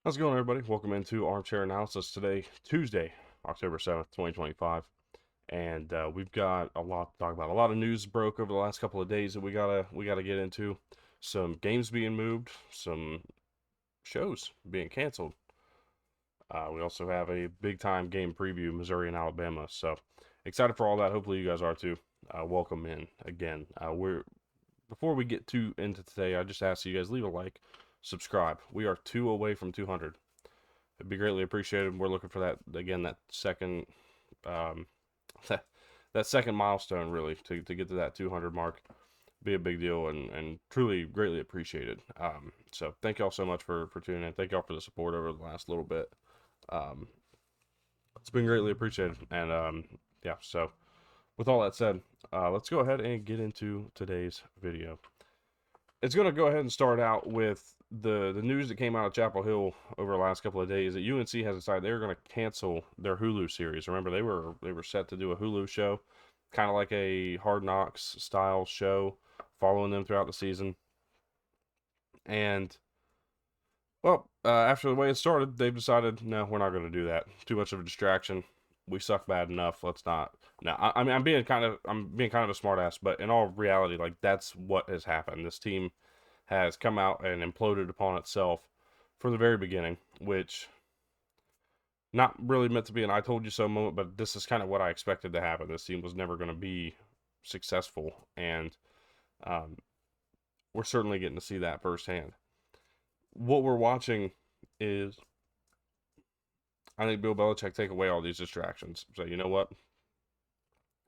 How's it going, everybody? Welcome into Armchair Analysis today, Tuesday, October 7th, 2025. And we've got a lot to talk about. A lot of news broke over the last couple of days that we gotta get into. Some games being moved, some shows being canceled. We also have a big time game preview, Missouri and Alabama. So excited for all that. Hopefully you guys are too. Welcome in again. We're Before we get too into today, I just ask you guys leave a like, subscribe. We are 2 away from 200. It'd be greatly appreciated. We're looking for that again, that second, um, that second milestone really to get to that 200 mark. Be a big deal and truly greatly appreciated. So thank y'all so much for tuning in. Thank y'all for the support over the last little bit. Um, it's been greatly appreciated. And yeah, so with all that said, let's go ahead and get into today's video. It's going to go ahead and start out with the news that came out of Chapel Hill over the last couple of days that UNC has decided they're going to cancel their Hulu series. Remember, they were set to do a Hulu show, kind of like a Hard Knocks style show, following them throughout the season. And well, after the way it started, they've decided no, we're not going to do that. Too much of a distraction. We suck bad enough. Let's not. No, I mean I'm being kind of a smartass, but in all reality, like that's what has happened. This team has come out and imploded upon itself from the very beginning, which not really meant to be an I told you so moment, but this is kind of what I expected to happen. This team was never going to be successful, and um, we're certainly getting to see that firsthand. What we're watching is, I think Bill Belichick take away all these distractions. So you know what?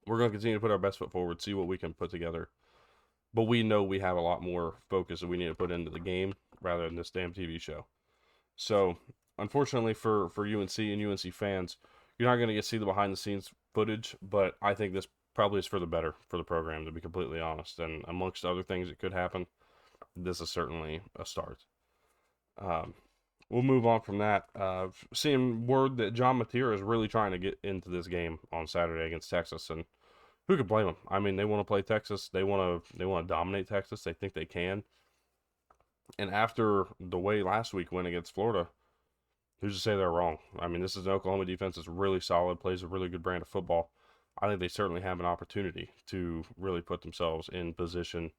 We're going to continue to put our best foot forward, see what we can put together. But we know we have a lot more focus that we need to put into the game rather than this damn TV show. So, unfortunately for UNC and UNC fans, you're not going to get to see the behind the scenes footage, but I think this probably is for the better for the program, to be completely honest. And amongst other things that could happen, this is certainly a start. Um, we'll move on from that. Seeing word that John Mateer is really trying to get into this game on Saturday against Texas, and who could blame them? I mean, they want to play Texas. They want to dominate Texas. They think they can. And after the way last week went against Florida, who's to say they're wrong? I mean, this is an Oklahoma defense that's really solid, plays a really good brand of football. I think they certainly have an opportunity to really put themselves in position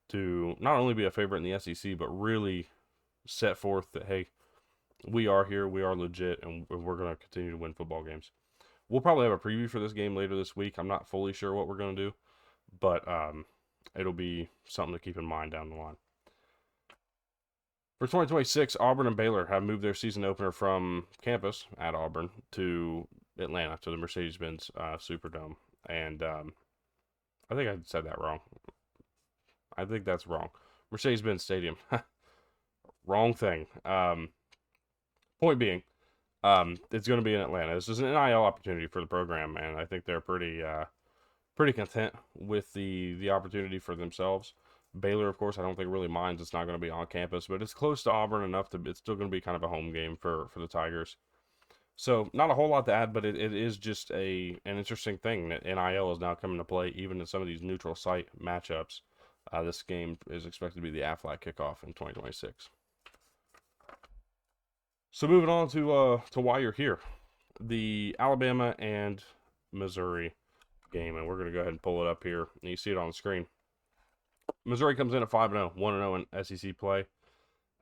to not only be a favorite in the SEC, but really set forth that, hey, we are here, we are legit, and we're going to continue to win football games. We'll probably have a preview for this game later this week. I'm not fully sure what we're going to do, but it'll be something to keep in mind down the line. For 2026, Auburn and Baylor have moved their season opener from campus at Auburn to Atlanta, to the Mercedes-Benz Superdome. And I think I said that wrong. I think that's wrong. Mercedes-Benz Stadium. Wrong thing. Point being, it's going to be in Atlanta. This is an NIL opportunity for the program, and I think they're pretty content with the opportunity for themselves. Baylor, of course, I don't think really minds. It's not going to be on campus, but it's close to Auburn enough to it's still going to be kind of a home game for the Tigers. So not a whole lot to add, but it is just an interesting thing that NIL is now coming to play even in some of these neutral site matchups. This game is expected to be the Aflac kickoff in 2026. So moving on to why you're here, the Alabama and Missouri game, and we're going to go ahead and pull it up here. And you see it on the screen. Missouri comes in at 5-0, 1-0 in SEC play.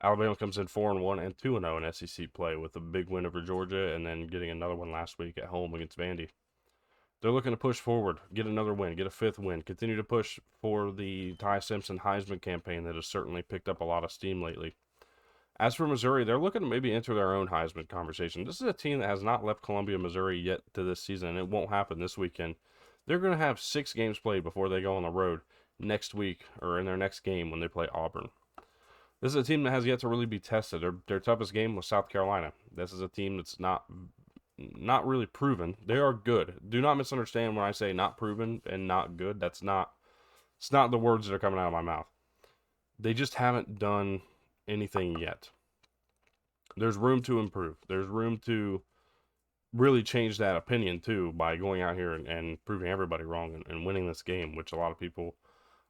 Alabama comes in 4-1 and 2-0 in SEC play with a big win over Georgia and then getting another one last week at home against Vandy. They're looking to push forward, get another win, get a fifth win, continue to push for the Ty Simpson Heisman campaign that has certainly picked up a lot of steam lately. As for Missouri, they're looking to maybe enter their own Heisman conversation. This is a team that has not left Columbia, Missouri yet to this season, and it won't happen this weekend. They're going to have 6 games played before they go on the road next week or in their next game when they play Auburn. This is a team that has yet to really be tested. Their toughest game was South Carolina. This is a team that's not really proven. They are good. Do not misunderstand when I say not proven and not good. It's not the words that are coming out of my mouth. They just haven't done anything yet. There's room to improve. There's room to really change that opinion too by going out here and proving everybody wrong and winning this game, which a lot of people,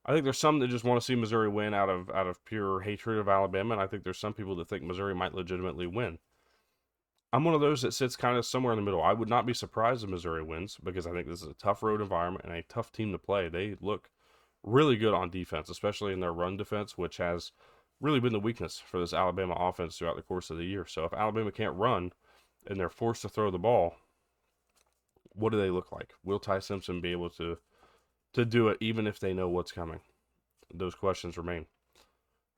I think there's some that just want to see Missouri win out of pure hatred of Alabama, and I think there's some people that think Missouri might legitimately win. I'm one of those that sits kind of somewhere in the middle. I would not be surprised if Missouri wins because I think this is a tough road environment and a tough team to play. They look really good on defense, especially in their run defense, which has really been the weakness for this Alabama offense throughout the course of the year. So if Alabama can't run and they're forced to throw the ball, what do they look like? Will Ty Simpson be able to do it even if they know what's coming? Those questions remain.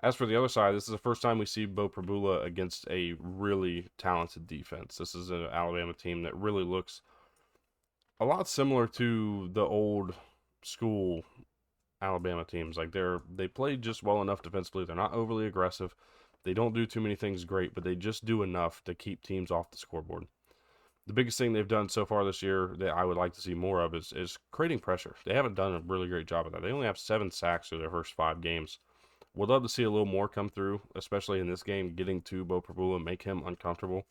As for the other side, this is the first time we see Bo Prabula against a really talented defense. This is an Alabama team that really looks a lot similar to the old school Alabama teams. Like they play just well enough defensively. They're not overly aggressive. They don't do too many things great, but they just do enough to keep teams off the scoreboard. The biggest thing they've done so far this year that I would like to see more of is creating pressure. They haven't done a really great job of that. They only have 7 sacks through their first 5 games. Would love to see a little more come through, especially in this game, getting to Bo Prabula, make him uncomfortable.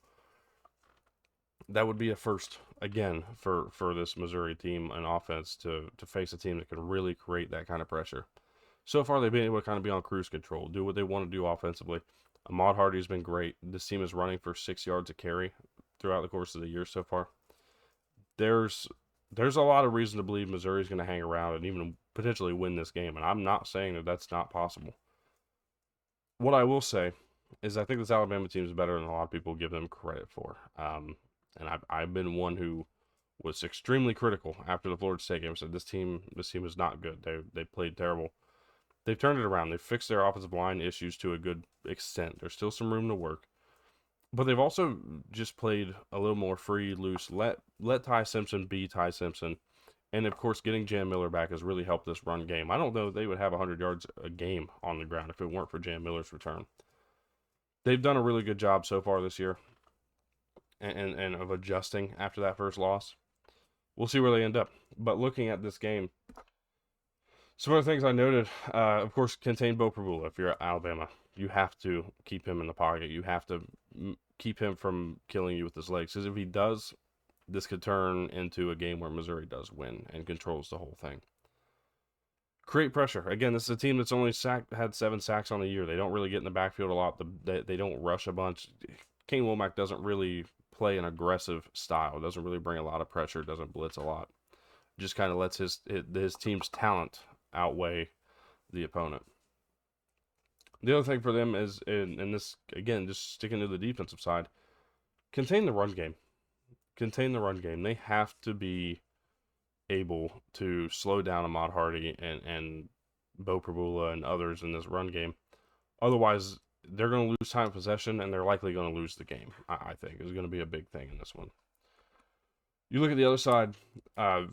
That would be a first, again, for this Missouri team and offense to face a team that can really create that kind of pressure. So far, they've been able to kind of be on cruise control, do what they want to do offensively. Ahmad Hardy's been great. This team is running for 6 yards a carry throughout the course of the year so far. There's a lot of reason to believe Missouri's going to hang around and even potentially win this game, and I'm not saying that that's not possible. What I will say is I think this Alabama team is better than a lot of people give them credit for. And I've been one who was extremely critical after the Florida State game. Said this team is not good. They played terrible. They've turned it around. They've fixed their offensive line issues to a good extent. There's still some room to work, but they've also just played a little more free, loose. Let Ty Simpson be Ty Simpson, and of course, getting Jam Miller back has really helped this run game. I don't know if they would have 100 yards a game on the ground if it weren't for Jam Miller's return. They've done a really good job so far this year, and of adjusting after that first loss. We'll see where they end up. But looking at this game, some of the things I noted, of course, contain Bo Prabula. If you're at Alabama, you have to keep him in the pocket. You have to keep him from killing you with his legs. Because if he does, this could turn into a game where Missouri does win and controls the whole thing. Create pressure. Again, this is a team that's only had 7 sacks on the year. They don't really get in the backfield a lot. They don't rush a bunch. Kane Womack doesn't really play an aggressive style. Doesn't really bring a lot of pressure. Doesn't blitz a lot. Just kind of lets his team's talent outweigh the opponent. The other thing for them is, and this, again, just sticking to the defensive side, contain the run game. Contain the run game. They have to be able to slow down Ahmad Hardy and Bo Prabula and others in this run game. Otherwise, they're going to lose time of possession, and they're likely going to lose the game, I think, is going to be a big thing in this one. You look at the other side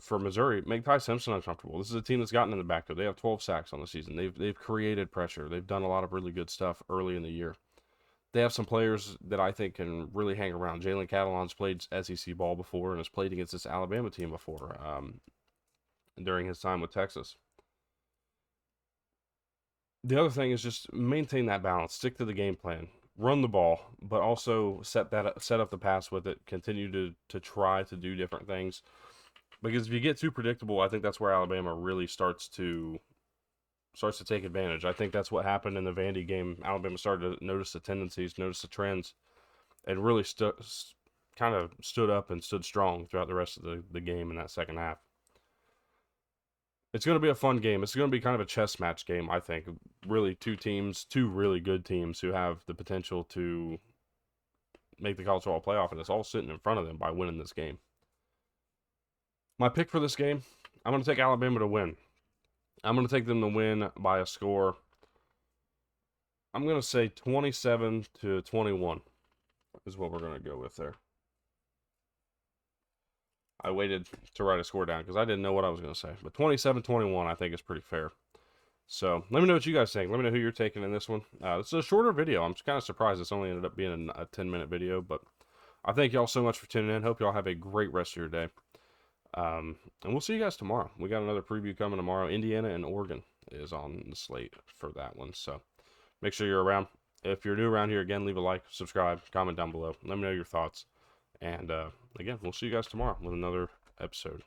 for Missouri, make Ty Simpson uncomfortable. This is a team that's gotten in the backfield. They have 12 sacks on the season. They've created pressure. They've done a lot of really good stuff early in the year. They have some players that I think can really hang around. Jalen Catalon's played SEC ball before and has played against this Alabama team before during his time with Texas. The other thing is just maintain that balance. Stick to the game plan. Run the ball, but also set up the pass with it. Continue to try to do different things. Because if you get too predictable, I think that's where Alabama really starts to take advantage. I think that's what happened in the Vandy game. Alabama started to notice the tendencies, notice the trends, and really kind of stood up and stood strong throughout the rest of the game in that second half. It's going to be a fun game. It's going to be kind of a chess match game, I think. Really, two really good teams who have the potential to make the college football playoff, and it's all sitting in front of them by winning this game. My pick for this game, I'm going to take Alabama to win. I'm going to take them to win by a score. I'm going to say 27-21 is what we're going to go with there. I waited to write a score down because I didn't know what I was going to say. But 27-21 I think is pretty fair. So let me know what you guys think. Let me know who you're taking in this one. This is a shorter video. I'm kind of surprised it's only ended up being a 10-minute video. But I thank y'all so much for tuning in. Hope y'all have a great rest of your day. And we'll see you guys tomorrow. We got another preview coming tomorrow. Indiana and Oregon is on the slate for that one. So make sure you're around. If you're new around here, again, leave a like, subscribe, comment down below. Let me know your thoughts. And again, we'll see you guys tomorrow with another episode.